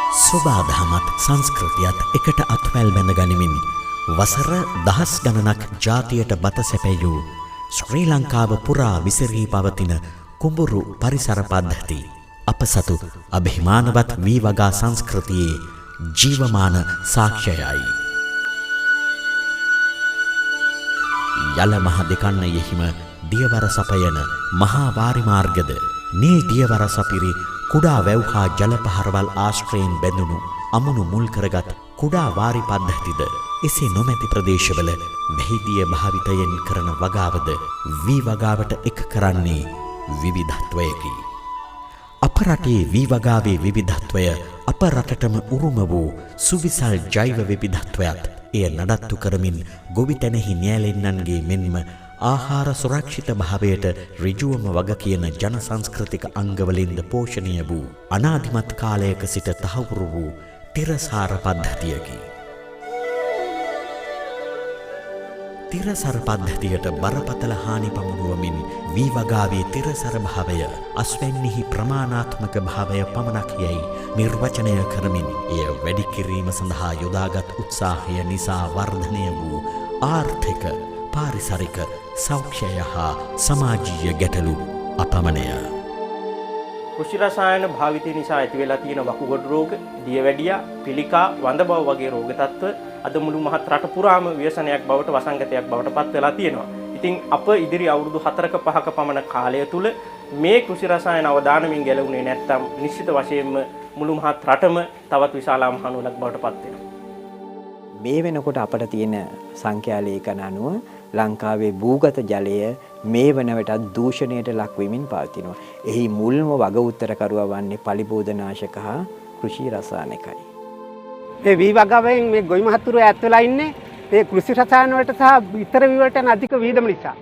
සුබාදහමත් සංස්කෘතියත් එකට අත්වැල් බැඳ ගනිමින් වසර දහස් ගණනක් ජාතියට බත සැපයූ ශ්‍රී ලංකාව පුරා විසිරී පවතින කුඹුරු පරිසර පද්ධති අප සතු අභිමානවත් වී වගා සංස්කෘතියේ ජීවමාන සාක්ෂයයි. යල මහ දෙකන්නයෙහිම දියවර සපයන මහා වාරිමාර්ගද මේ දියවර සපිරි කුඩා වැව් හා ජල පහරවල් ආශ්‍රයෙන් බැඳුණු අමුණු මුල් කරගත් කුඩා වාරි පද්ධතිද එසේ නොමැති ප්‍රදේශවල වැහිදිය භාවිතයෙන් කරන වගාවද වී වගාවට එක කරන්නේ විවිධත්වයකි. අප රටේ වී වගාවේ විවිධත්වය අප රටටම උරුම වූ සුවිසල් ජෛව විවිධත්වයත් එය නඩත්තු කරමින් ගොවිතැනෙහි නියැලෙන්නන්ගේ මෙන්ම ආහාර සුරක්ෂිත භාවයට ඍජුවම වග කියන ජන සංස්කෘතික අංගවලින්ද පෝෂණය වූ අනාදිමත් කාලයක සිට තහවුරු වූ තිරසාර පද්ධතියකි. තිරසර පද්ධතියට බරපතල හානි පමුණුවමින් වී වගාවේ තිරසර භාවය අස්වැන්නෙහි ප්‍රමාණාත්මක භාවය පමණක් යයි නිර්වචනය කරමින් එය වැඩි කිරීම සඳහා යොදාගත් උත්සාහය නිසා වර්ධනය වූ ආර්ථික පාරිසරික සෞඛ්‍යය හා සමාජීය ගැටලු අපමණය. කෘෂි රසායන භාවිතය නිසා ඇති වෙලා තියෙන වකුගඩු රෝග, දියවැඩියා, පිළිකා, වඳ බව වගේ රෝග තත්ත්ව අද මුළු මහත් රට පුරාම ව්‍යසනයක් බවට වසංගතයක් බවට පත් වෙලා තියෙනවා. ඉතින් අප ඉදිරි අවුරුදු 4ක 5ක පමණ කාලය තුල මේ කෘෂි රසායන අවදානමින් ගැලවුණේ නැත්නම් නිශ්චිත වශයෙන්ම මුළු මහත් රටම තවත් විශාල මහනුවරක් බවට පත් වෙනවා. මේ වෙනකොට අපට තියෙන සංඛ්‍යා ලේඛන අනුව ලංකාවේ භූගත ජලය මේ වන විටත් දූෂණයට ලක්වෙමින් පවතිනවා. එහි මුල්ම වග උත්තරකරුවා වන්නේ පලිබෝධනාශක හා කෘෂි රසායනිකයි. මේ වී වගාවෙන් මේ ගොවි මහතුරු ඈත් වෙලා ඉන්නේ මේ කෘෂි රසායන වලට සහ ඉතර වී වලට අධික වියදම නිසා.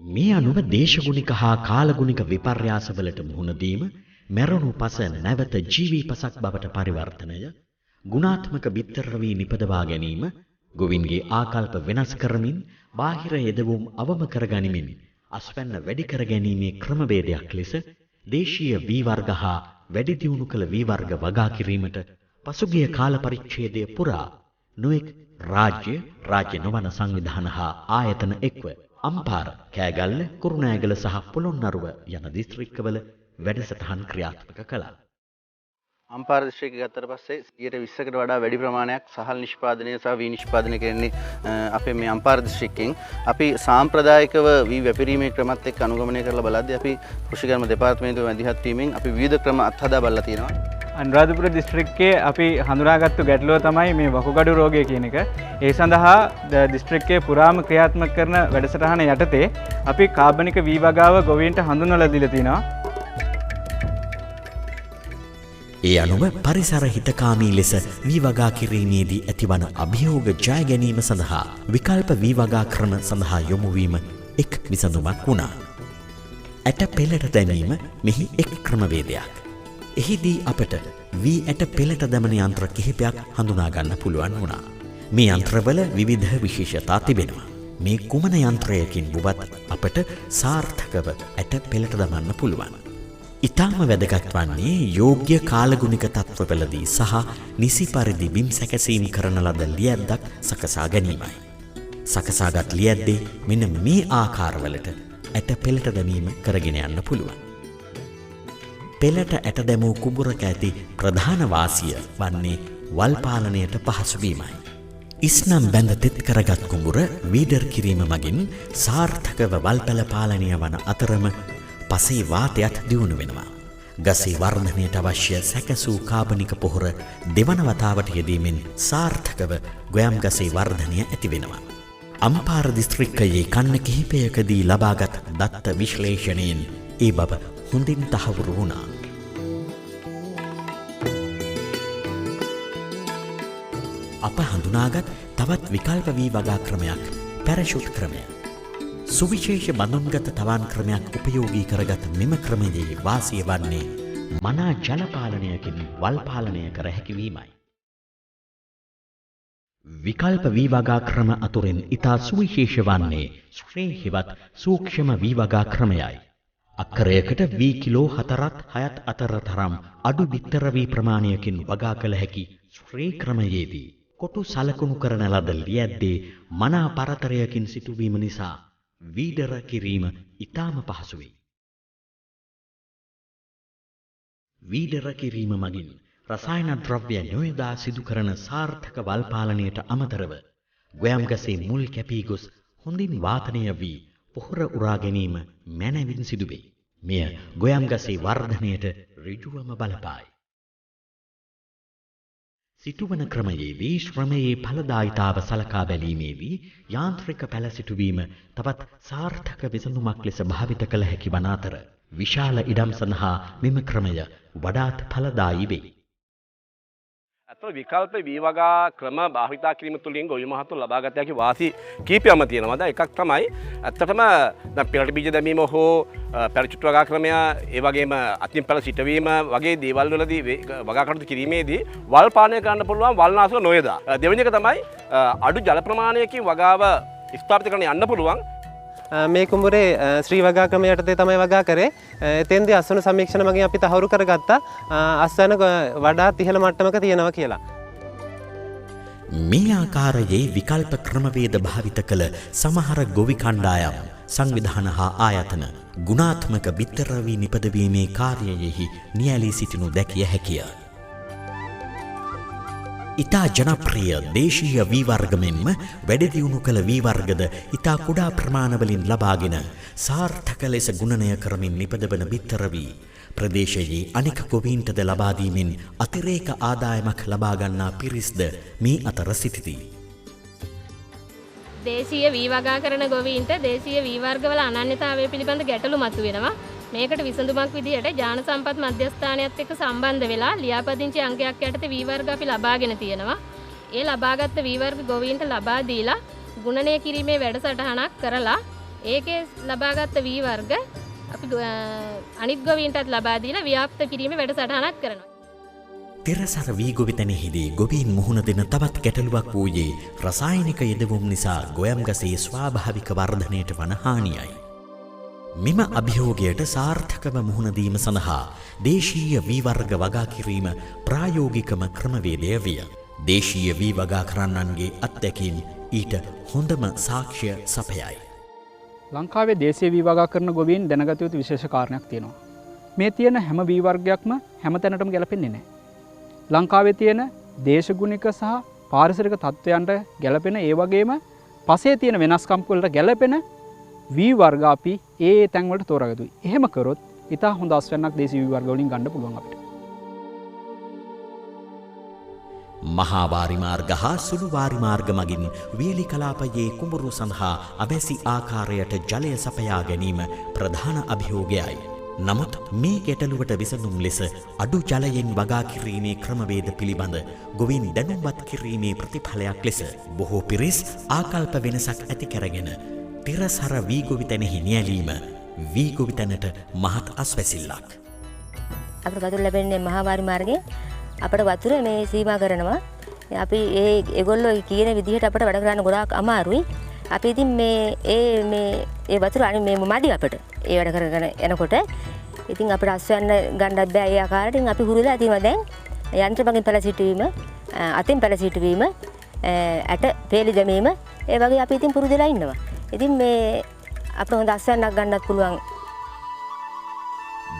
මේ අනුව දේශගුණික හා කාලගුණික විපර්යාසවලට මුහුණ දීම, මැරුණු පස නැවත ජීවී පසක් බවට පරිවර්තනය, ගුණාත්මක බිත්තර වී නිපදවා ගැනීම, ගොවින්ගේ ආකල්ප වෙනස් කරමින් බාහිර යෙදවුම් අවම කරගනිමින් අස්වැන්න වැඩි කර ගැනීමේ ක්‍රමවේදයක් ලෙස දේශීය වී වර්ග හා වැඩි දියුණු කළ වී වර්ග වගා කිරීමට පසුගිය කාල පරිච්ඡේදය පුරා නොඑක් රාජ්‍ය නොවන සංවිධාන හා ආයතන එක්ව අම්පාර, කෑගල්ල, කුරුණෑගල සහ පොළොන්නරුව යන දිස්ත්‍රික්කවල වැඩසටහන් ක්‍රියාත්මක කළා. අම්පාර දිස්ත්‍රික්කය ගත්තට පස්සේ 20%කට වඩා වැඩි ප්‍රමාණයක් සහල් නිෂ්පාදනය සහ වී නිෂ්පාදනය කරන්නේ අපේ මේ අම්පාර දිස්ත්‍රික්කයෙන්. අපි සාම්ප්‍රදායිකව වී වැපිරීමේ ක්‍රමත් එක්ක අනුගමනය කරලා බලද්දී අපි කෘෂිකර්ම දෙපාර්තමේන්තුව මැදිහත් වීමෙන් අපි විවිධ ක්‍රම අත්හදා බලලා තියෙනවා. අනුරාධපුර දිස්ත්‍රික්කයේ අපි හඳුනාගත්තු ගැටලුව තමයි මේ වකුගඩු රෝගය කියන එක. ඒ සඳහා දිස්ත්‍රික්කයේ පුරාම ක්‍රියාත්මක කරන වැඩසටහන යටතේ අපි කාබනික වී වගාව ගොවීන්ට හඳුන්වලා දීලා තිනවා. ඒ අනුව පරිසර හිතකාමී ලෙස වී වගා කිරීමේදී ඇතිවන අභියෝග ජය ගැනීම සඳහා විකල්ප වී වගා ක්‍රම සඳහා යොමු වීම එක් විසඳුමක් වුණා. ඇට පෙළට දැමීම මෙහි එක් ක්‍රමවේදයක්. එහිදී අපට වී ඇට පෙළට දමන යන්ත්‍ර කිහිපයක් හඳුනා ගන්න පුළුවන් වුණා. මේ යන්ත්‍රවල විවිධ විශේෂතා තිබෙනවා. මේ කුමන යන්ත්‍රයකින් වුවත් අපට සාර්ථකව ඇට පෙළට දමන්න පුළුවන්. ඉතාම වැදගත් වන්නේ යෝග්‍ය කාලගුණික තත්ත්වවලදී සහ නිසි පරිදි බිම් සැකසීම් කරන ලද ලියැද්දක් සකසා ගැනීමයි. සකසාගත් ලියැද්දේ මෙන්න මේ ආකාරවලට ඇට පෙළට දැමීම කරගෙන යන්න පුළුවන්. පෙළට ඇට දැමූ කුඹුරක ඇති ප්‍රධාන වාසිය වන්නේ වල් පාලනයට පහසු වීමයි. ඉස්නම් බැඳ තෙත් කරගත් කුඹුර වීඩර් කිරීම මගින් සාර්ථකව වල්පැල පාලනය වන අතරම පසේ වාතයත් දියුණු වෙනවා. ගසේ වර්ධනයට අවශ්‍ය සැකසූ කාබනික පොහොර දෙවන වතාවට යෙදීමෙන් සාර්ථකව ගොයම් ගසේ වර්ධනය ඇති වෙනවා. අම්පාර දිස්ත්‍රික්කයේ කන්න කිහිපයකදී ලබාගත් දත්ත විශ්ලේෂණයෙන් ඒ බව හොඳින් තහවුරු වුණා. අප හඳුනාගත් තවත් විකල්ප වී වගා ක්‍රමයක් පැරෂුට් ක්‍රමය. සුවිශේෂ බඳුන්ගත තවන් ක්‍රමයක් උපයෝගී කරගත මෙම ක්‍රමයේ වාසිය වන්නේ මනා ජල පාලනයකින් වල් පාලනය කර හැකි වීමයි. විකල්ප වී වගා ක්‍රම අතුරින් ඉතා සුවිශේෂ වන්නේ ශ්‍රේෂ්ඨවත් සූක්ෂම වී වගා ක්‍රමයයි. අක්කරයකට වී කිලෝ 4-6 අතර තරම් අඩු බිත්තර වී ප්‍රමාණයකින් වගා කළ හැකි ශ්‍රී ක්‍රමයේදී කොටු සලකුණු කරන ලද ලියැද්දේ මනා පරතරයකින් සිටුවීම නිසා වීඩර කිරීම ඉතාම පහසු වේ. වීඩර කිරීම මගින් රසායන ද්‍රව්‍ය නොයොදා සිදු කරන සාර්ථක වල් පාලනයට අමතරව ගොයම් ගසේ මුල් කැපී ගොස් හොඳින් වාතනය වී පොහොර උරා ගැනීම මැනවින් සිදුවේ. මෙය ගොයම් ගසේ වර්ධනයට ඍජුවම බලපායි. සිටුවන ක්‍රමයේදී ශ්‍රමයේ ඵලදායිතාව සලකා බැලීමේදී යාන්ත්‍රික පැල සිටුවීම තවත් සාර්ථක විසඳුමක් ලෙස භාවිත කළ හැකි වන අතර විශාල ඉඩම් සඳහා මෙම ක්‍රමය වඩාත් ඵලදායී වේ. ඇත්තට විකල්ප වීවගා ක්‍රම භාවිතා කිරීම තුළින් ගොවි මහතු ලබා ගත හැකි වාසි කීපයක්ම තියෙනවා. දැන් එකක් තමයි ඇත්තටම දැන් පෙරට බීජ දැමීම හෝ පෙරචුට්ටු වගා ක්‍රමය ඒ වගේම අතින් පැල සිටවීම වගේ දේවල් වලදී වගා කටයුතු කිරීමේදී වල් පානය කරන්න පුළුවන් වල් නාශක නොයදා. දෙවෙනි එක තමයි අඩු ජල ප්‍රමාණයකින් වගාව ස්ථාපිත කරන්න යන්න පුළුවන්. මේ කුඹුරේ ශ්‍රී වගා ක්‍රම යටතේ තමයි වගා කරේ. එතෙන්දී අස්වන සමීක්ෂණ මගින් අපි තහවුරු කරගත්තා අස්වන වඩාත් ඉහළ මට්ටමක තියෙනවා කියලා. මේ ආකාරයේ විකල්ප ක්‍රමවේද භාවිත කළ සමහර ගොවි කණ්ඩායම් සංවිධාන හා ආයතන ගුණාත්මක බිත්තර වී නිපදවීමේ කාර්යයෙහි නියැලී සිටිනු දැකිය හැකිය. ඉතා ජනප්‍රිය දේශීය වී වර්ග මෙන්ම වැඩදියුණු කළ වී වර්ගද ඉතා කුඩා ප්‍රමාණවලින් ලබාගෙන සාර්ථක ලෙස ගුණනය කරමින් නිපදවන බිත්තර වී ප්‍රදේශයේ අනික ගොවීන්ටද ලබා දීමෙන් අතිරේක ආදායමක් ලබා ගන්නා පිරිස්ද මේ අතර සිටිති. දේශීය වී වගා කරන ගොවීන්ට දේශීය වී වර්ගවල අනන්‍යතාවය පිළිබඳ ගැටලු මතුවෙනවා. මේකට විසඳුමක් විදිහට ජාන සම්පත් මධ්‍යස්ථානයත් එක්ක සම්බන්ධ වෙලා ලියාපදිංචි අංකයක් යටතේ වී වර්ග අපි ලබාගෙන තියෙනවා. ඒ ලබාගත් වී වර්ග ගොවීන්ට ලබා දීලා ගුණනය කිරීමේ වැඩසටහනක් කරලා ඒකේ ලබාගත් වී වර්ග අපි අනිත් ගොවීන්ටත් ලබා දීලා ව්‍යාප්ත කිරීමේ වැඩසටහනක් කරනවා. තිරසර වී ගොවිතැනෙහිදී ගොවීන් මුහුණ දෙන තවත් ගැටලුවක් වූයේ රසායනික යෙදවුම් නිසා ගොයම් ගසේ ස්වාභාවික වර්ධනයට වන හානියයි. මෙම අභියෝගයට සාර්ථකව මුහුණ දීම සඳහා දේශීය වී වර්ග වගා කිරීම ප්‍රායෝගිකම ක්‍රමවේදය විය. දේශීය වී වගා කරන්නන්ගේ අත්දැකීම් ඊට හොඳම සාක්ෂ්‍ය සපයයි. ලංකාවේ දේශීය වී වගා කරන ගොවීන් දැනගත යුතු විශේෂ කාරණයක් තියෙනවා. මේ තියෙන හැම වී වර්ගයක්ම හැම තැනටම ගැලපෙන්නේ නැහැ. ලංකාවේ තියෙන දේශගුණික සහ පාරිසරික තත්ත්වයන්ට ගැලපෙන ඒ වගේම පසේ තියෙන වෙනස්කම් වලට ගැලපෙන වී වර්ග අපි ඒ තැන් වලට තෝරා ගතුයි. එහෙම කරොත් ඉතා හොඳ අස්වැන්නක් දේශීය වී වර්ග වලින් ගන්න පුළුවන් අපිට. මහා වාරි මාර්ග හා සුළු වාරි මාර්ග මගින් වේලි කලාපයේ කුඹුරු සඳහා අවැසි ආකාරයට ජලය සපයා ගැනීම ප්‍රධාන අභියෝගයයි. නමුත් මේ ගැටලුවට විසඳුම් ලෙස අඩු ජලයෙන් වගා කිරීමේ ක්‍රමවේද පිළිබඳ ගොවීන් දැනුම්වත් කිරීමේ ප්‍රතිඵලයක් ලෙස බොහෝ පිරිස් ආකල්ප වෙනසක් ඇති කරගෙන තිරසර වී ගොවිතැනෙහි නියැලීම වී ගොවිතැනට මහත් අස්වැසිල්ලක්. අපට වතුර ලැබෙන්නේ මහා වාරි මාර්ගයෙන් අපට වතුර මේ සීමා කරනවා. අපි ඒගොල්ලෝ කියන විදිහට අපට වැඩ කරන්න ගොඩාක් අමාරුයි. අපි ඉතින් මේ වතුර අනි මේ මදි අපට ඒ වැඩ කරගෙන යනකොට ඉතින් අපිට අස්වැන්න ගන්නත් බෑ. ඒ ආකාරයෙන් අපි හුරුලා තියෙනවා දැන් යන්ත්‍රමකින් පැල සිටවීම, අතින් පැල සිටවීම, ඇට පේලි දැමීම ඒ වගේ අපි ඉතින් පුරුදුලා ඉන්නවා. ඉතින් මේ අපිට හොඳ අස්වැන්නක් ගන්නත් පුළුවන්.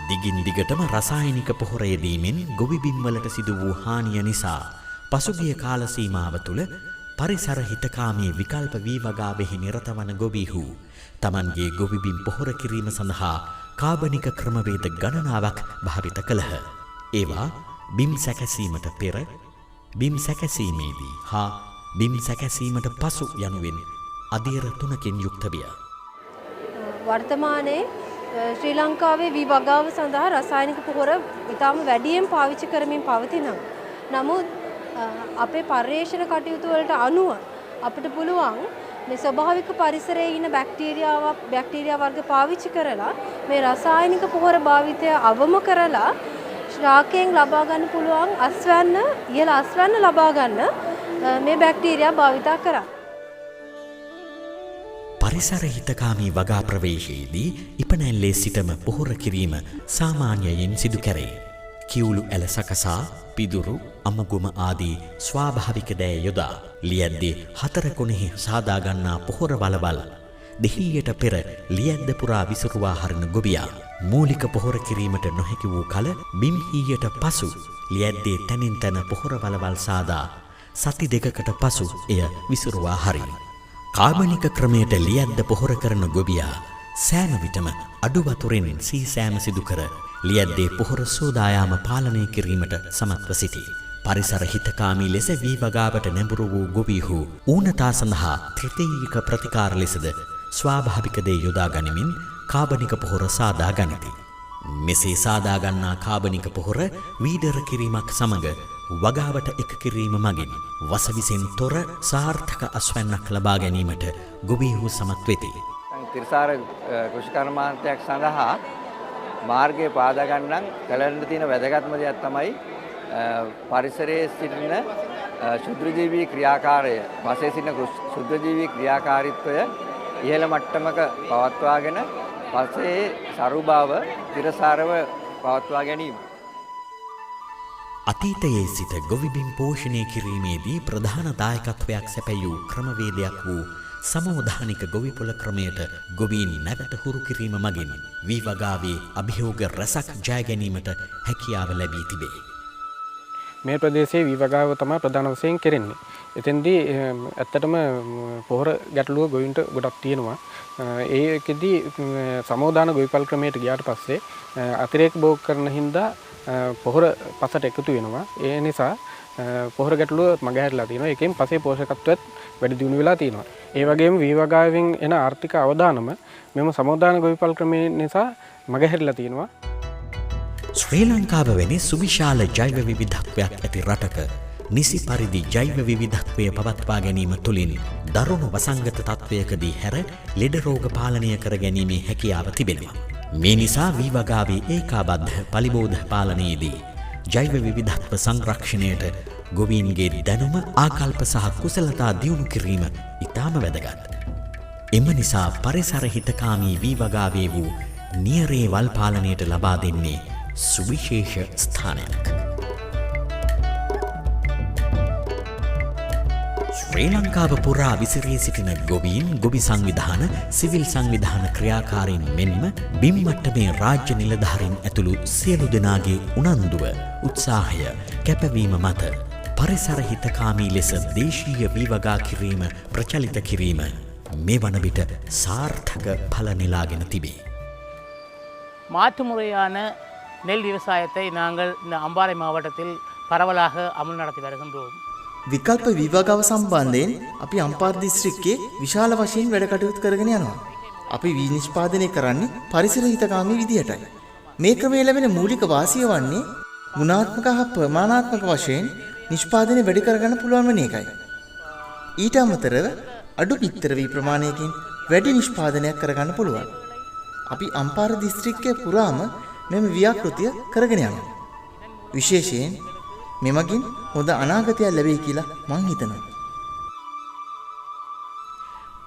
දිගින් දිගටම රසායනික පොහොර යෙදීමෙන් ගොවිබිම් වලට සිදු වූ හානිය නිසා පසුගිය කාල සීමාව තුළ පරිසර හිතකාමී විකල්ප වී වගාවෙහි නිරත වන ගොවීහු තමන්ගේ ගොවිබිම් පොහොර කිරීම සඳහා කාබනික ක්‍රමවේද ගණනාවක් භාවිත කළහ. ඒවා බිම් සැකසීමට පෙර, බිම් සැකසීමේදී හා බිම් සැකසීමට පසු යනුවෙන් අධීර 3කින් යුක්ත විය. වර්තමානයේ ශ්‍රී ලංකාවේ වී වගාව සඳහා රසායනික පොහොර ඉතාම වැඩියෙන් පාවිච්චි කරමින් පවතිනවා. නමුත් අපේ පර්යේෂණ කටයුතු වලට අනුව අපිට පුළුවන් මේ ස්වභාවික පරිසරයේ ඉන්න බැක්ටීරියා වර්ග පාවිච්චි කරලා මේ රසායනික පොහොර භාවිතය අවම කරලා ශාකයෙන් ලබා ගන්න පුළුවන් ඉහළ අස්වැන්න ලබා ගන්න මේ බැක්ටීරියා භාවිතා කරා. පරිසර හිතකාමී වගා ප්‍රවේශයේදී ඉපනැල්ලේ සිටම පොහොර කිරීම සාමාන්‍යයෙන් සිදු කැරේ. කිවුළු ඇල සකසා පිදුරු අමුගුම ආදී ස්වාභාවික දෑ යොදා ලියැද්දේ 4 කොනෙහි සාදාගන්නා පොහොර වලවල් දෙහියට පෙර ලියැද්ද පුරා විසුරුවා හරින ගොවියා මූලික පොහොර කිරීමට නොහැකි වූ කල බිම්හීයට පසු ලියැද්දේ තනින් තන පොහොර වලවල් සාදා සති දෙකකට පසු එය විසුරුවා හරි. කාබනික ක්‍රමයට ලියැද්ද පොහොර කරන ගොවියා සෑම විටම අඩු වතුරෙන් සීසෑම සිදු කර ලියැද්දේ පොහොර සෝදායාම පාලනය කිරීමට සමත්ව සිටී. පරිසර හිතකාමී ලෙස වී වගාවට නැඹුරු වූ ගොවීහු ඌනතා සඳහා ත්‍රිතේයික ප්‍රතිකාර ලෙසද ස්වාභාවික දේ යොදා ගනිමින් කාබනික පොහොර සාදා ගනිති. මෙසේ සාදා ගන්නා කාබනික පොහොර වීඩර කිරීමක් සමග වගාවට එක කිරීම මගින් වසවිසෙන් තොර සාර්ථක අස්වැන්නක් ලබා ගැනීමට ගොවීහු සමත් වෙති. තිරසාර කෘෂිකර්මාන්තයක් සඳහා මාර්ගය පාදා ගන්න කලන්න තියෙන වැදගත්ම දෙයක් තමයි පරිසරයේ සිටින ශුද්‍රජීවී ක්‍රියාකාරය වශයෙන් සිටින ශුද්‍රජීවී ක්‍රියාකාරීත්වය ඉහළ මට්ටමක පවත්වාගෙන පස්සේ සරුභාව තිරසාරව පවත්වා ගැනීම. අතීතයේ සිට ගොවිබිම් පෝෂණය කිරීමේදී ප්‍රධාන දායකත්වයක් සැපයූ ක්‍රමවේදයක් වූ සමෝධානික ගොවිපොළ ක්‍රමයට ගොවීන් නැවත හුරු කිරීම මගින් වී වගාවේ අභියෝග රැසක් ජය ගැනීමට හැකියාව ලැබී තිබේ. මේ ප්‍රදේශයේ වී වගාව තමයි ප්‍රධාන වශයෙන් කෙරෙන්නේ. එතෙන්දී ඇත්තටම පොහොර ගැටලුව ගොවින්ට ගොඩක් තියෙනවා. ඒකෙදී සමෝධාන ගොවිපල් ක්‍රමයට ගියාට පස්සේ අතිරේක භෝග කරන හින්දා පොහොර පසට එකතු වෙනවා. ඒ නිසා පොහොර ගැටලුව මගහැරලා තියෙනවා. ඒකෙන් පසේ පෝෂකත්වයත් වැඩි දියුණු වෙලා තියෙනවා. ඒ වගේම වී වගාවෙන් එන ආර්ථික අවදානම මෙම සමෝධාන ගොවිපල් ක්‍රමය නිසා මගහැරලා තියෙනවා. ශ්‍රී ලංකාව වැනි සුවිශාල ජෛව විවිධත්වයක් ඇති රටක නිසි පරිදි ජෛව විවිධත්වය පවත්වා ගැනීම තුළින් දරුණු වසංගත තත්ත්වයකදී හැර ලෙඩ රෝග පාලනය කර ගැනීමේ හැකියාව තිබෙනවා. මේ නිසා වී වගාවේ ඒකාබද්ධ පලිබෝධ පාලනයේදී ජෛව විවිධත්ව සංරක්ෂණයට ගොවීන්ගේ දැනුම ආකල්ප සහ කුසලතා දියුණු කිරීම ඉතාම වැදගත්. එම නිසා පරිසර හිතකාමී වී වගාවේ වූ නියරේ වල් පාලනයට ලබා දෙන්නේ සුවිශේෂ ස්ථානයක්. ශ්‍රී ලංකාව පුරා විසිරී සිටින ගොවීන් ගොවි සංවිධාන සිවිල් සංවිධාන ක්‍රියාකාරීන් මෙන්ම බිම් මට්ටමේ රාජ්‍ය නිලධාරීන් ඇතුළු සියලු දෙනාගේ උනන්දුව උත්සාහය කැපවීම මත පරිසර හිතකාමී ලෙස දේශීය වී වගා කිරීම ප්‍රචලිත කිරීම මේ වන විට සාර්ථක ඵල නෙලාගෙන තිබේ. மாற்று முறையான நெல் விவசாயத்தை நாங்கள் இந்த அம்பாறை மாவட்டத்தில் பரவலாக அமல் நடத்தி வருகின்றோம். විකල්ප විභාගව සම්බන්ධයෙන් අපි අම්පාර දිස්ත්‍රික්කයේ විශාල වශයෙන් වැඩ කටයුතු කරගෙන යනවා. අපි වී නිෂ්පාදනය කරන්නේ පරිසර හිතකාමී විදියටයි. මේ ක්‍රමයේ ලැබෙන මූලික වාසිය වන්නේ ගුණාත්මක හා ප්‍රමාණාත්මක වශයෙන් නිෂ්පාදනය වැඩි කරගන්න පුළුවන් වෙන එකයි. ඊට අමතරව අඩු පිටර වී ප්‍රමාණයකින් වැඩි නිෂ්පාදනයක් කරගන්න පුළුවන්. අපි අම්පාර දිස්ත්‍රික්කයේ පුරාම මෙම ව්‍යාපෘතිය කරගෙන යනවා. විශේෂයෙන් මෙමගින් හොඳ අනාගතයක් ලැබෙයි කියලා මං හිතනවා.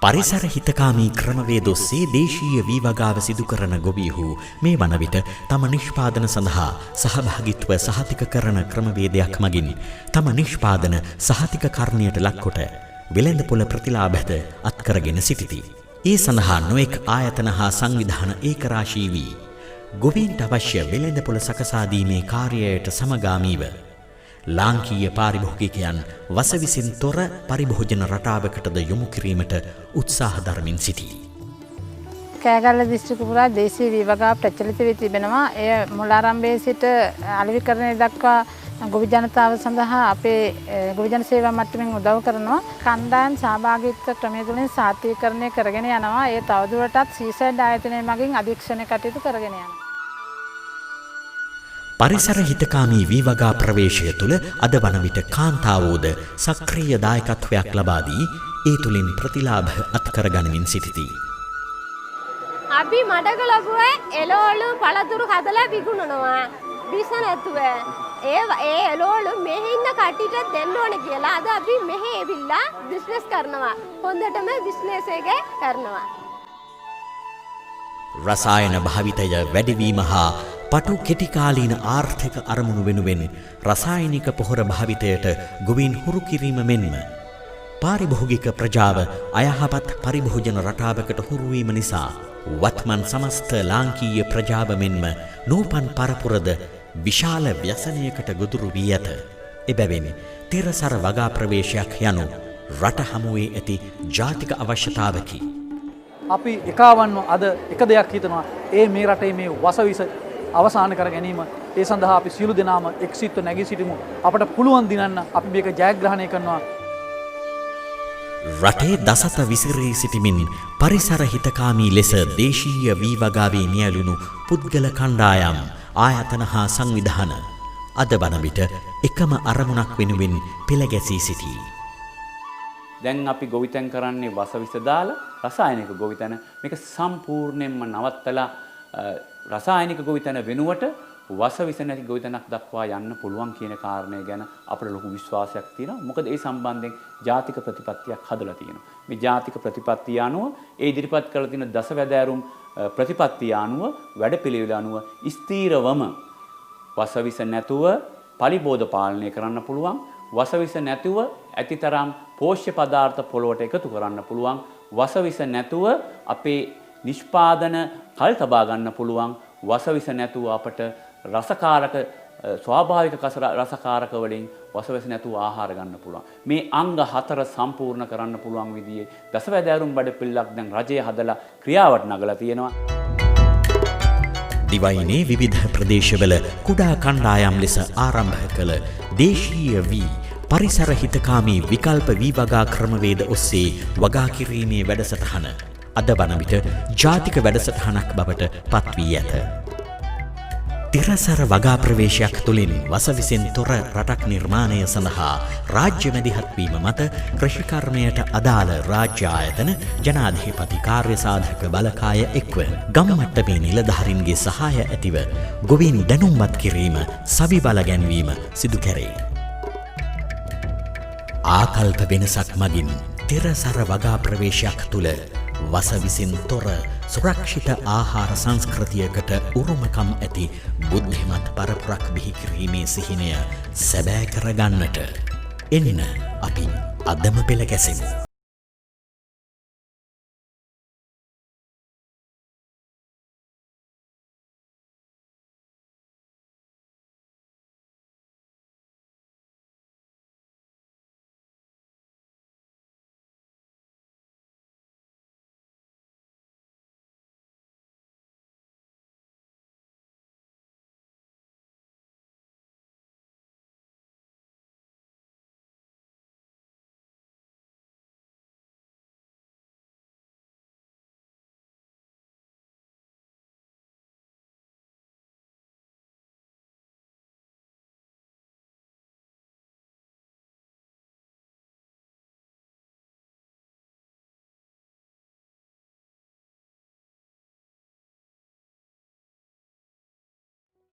පරිසර හිතකාමී ක්‍රමවේද ඔස්සේ දේශීය වී වගාව සිදු කරන ගොවීහු මේ වන විට තම නිෂ්පාදන සඳහා සහභාගීත්ව සහතික කරන ක්‍රමවේදයක් මගින් තම නිෂ්පාදන සහතිකකරණයට ලක්කොට වෙළඳපොළ ප්‍රතිලාභද අත්කරගෙන සිටිති. ඒ සඳහා නොඑක් ආයතන හා සංවිධාන ඒකරාශී වී ගොවීන්ට අවශ්‍ය වෙළඳපොළ සකසා දීමේ කාර්යයට සමගාමීව ලාංකීය පාරිභෝගිකයන් වසවිසින් තොර පරිභෝජන රටාවකටද යොමු කිරීමට උත්සාහ දරමින් සිටී. කෑගල්ල දිස්ත්‍රික්ක පුරා දේශීය වී වගාව ප්‍රචලිත වී තිබෙනවා. එය මුල ආරම්භයේ සිට අලෙවිකරණය දක්වා ගොවි ජනතාව සඳහා අපේ ගොවි ජන සේවා මට්ටමින් උදව් කරනවා. කණ්ඩායම් සහභාගීත්ව ක්‍රමය තුළින් සාත්වීකරණය කරගෙන යනවා. ඒ තවදුරටත් සීසයිඩ් ආයතනය මගින් අධීක්ෂණය කටයුතු කරගෙන යනවා. පරිසර හිතකාමී වී වගා ප්‍රවේශය තුළ අද වන විට කාන්තාවෝද සක්‍රීය දායකත්වයක් ලබා දී ඒ තුළින් ප්‍රතිලාභ අත්කර ගනිමින් සිටිති. අපි මඩක ලොකුව එළවලු පළතුරු හදලා විකුණනවා. විස නැතුව. ඒ එළවලු මෙහි ඉන්න කට්ටියට දෙන්න ඕන කියලා අද අපි මෙහි එවිල්ලා බිස්නස් කරනවා. හොඳටම බිස්නස් එක කරනවා. රසායන භාවිතය වැඩිවීම හා පටු කෙටිකාලීන ආර්ථික අරමුණු වෙනුවෙන් රසායනික පොහොර භාවිතයට ගොවීන් හුරු කිරීම මෙන්ම පාරිභෝගික ප්‍රජාව අයහපත් පරිභෝජන රටාවකට හුරුවීම නිසා වත්මන් සමස්ත ලාංකීය ප්‍රජාව මෙන්ම නූපන් පරපුරද විශාල ව්‍යසනයකට ගොදුරු වී ඇත. එබැවින් තිරසර වගා ප්‍රවේශයක් යනු රට හමුවේ ඇති ජාතික අවශ්‍යතාවකි. අපි එකවන්ව අද එක දෙයක් හිතනවා ඒ මේ රටේ මේ වසවිස අවසන් කර ගැනීම. ඒ සඳහා අපි සියලු දෙනාම එක්සිත්ව නැගී සිටිමු. අපට පුළුවන් දිනන්න අපි මේක ජයග්‍රහණය කරනවා. රටේ දසත විසිරී සිටිමින් පරිසර හිතකාමී ලෙස දේශීය වී වගාවේ නියැලුණු පුද්ගල කණ්ඩායම් ආයතන හා සංවිධාන අද වන විට එකම අරමුණක් වෙනුවෙන් පෙළගැසී සිටී. දැන් අපි ගොවිතැන් කරන්නේ වසවිස දාලා රසායනික ගොවිතැන මේක සම්පූර්ණයෙන්ම නවත්තලා රසායනික ගොවිතැන වෙනුවට වසවිස නැති ගොවිතැනක් දක්වා යන්න පුළුවන් කියන කාරණය ගැන අපිට ලොකු විශ්වාසයක් තියෙනවා. මොකද ඒ සම්බන්ධයෙන් ජාතික ප්‍රතිපත්තියක් හදලා තියෙනවා. මේ ජාතික ප්‍රතිපත්තිය අනුව ඒ ඉදිරිපත් කරලා තියෙන දසවැදෑරුම් ප්‍රතිපත්තිය අනුව වැඩපිළිවෙල අනුව ස්ථීරවම වසවිස නැතුව පලිබෝධ පාලනය කරන්න පුළුවන්. වසවිස නැතුව ඇතිතරම් පෝෂ්‍ය පදාර්ථ පොළොවට එකතු කරන්න පුළුවන්. වසවිස නැතුව අපේ නිෂ්පාදන කල් තබා ගන්න පුළුවන්. වසවිස නැතුව අපට රසකාරක ස්වාභාවික රසකාරක වලින් වසවිස නැතුව ආහාර ගන්න පුළුවන්. මේ අංග 4 සම්පූර්ණ කරන්න පුළුවන් විදිහේ දසවැදෑරුම් බඩපිල්ලක් දැන් රජය හදලා ක්‍රියාවට නගලා තියෙනවා. දිවයිනේ විවිධ ප්‍රදේශවල කුඩා කණ්ඩායම් ලෙස ආරම්භ කළ දේශීය වී පරිසර හිතකාමී විකල්ප වී වගා ක්‍රමවේද ඔස්සේ වගා කිරීමේ වැඩසටහන අද වන විට ජාතික වැඩසටහනක් බවට පත් වී ඇත. තිරසර වගා ප්‍රවේශයක් තුළින් වසවිසෙන් තොර රටක් නිර්මාණය සඳහා රාජ්‍ය මැදිහත් වීම මත කෘෂිකර්මයට අදාළ රාජ්‍ය ආයතන ජනාධිපති කාර්ය සාධක බලකාය එක්ව ගම්මට්ටමේ නිලධාරීන්ගේ සහාය ඇතිව ගොවීන් දැනුම්පත් කිරීම සවි බල ගැන්වීම සිදු කැරේ. ආකල්ප වෙනසක් මගින් තිරසර වගා ප්‍රවේශයක් තුළ වසවිසින් තොර සුරක්ෂිත ආහාර සංස්කෘතියකට උරුමකම් ඇති බුද්ධිමත් පරපුරක් බිහි කිරීමේ සිහිනය සැබෑ කරගන්නට එන්න අපි අදම පෙළ ගැසෙමු.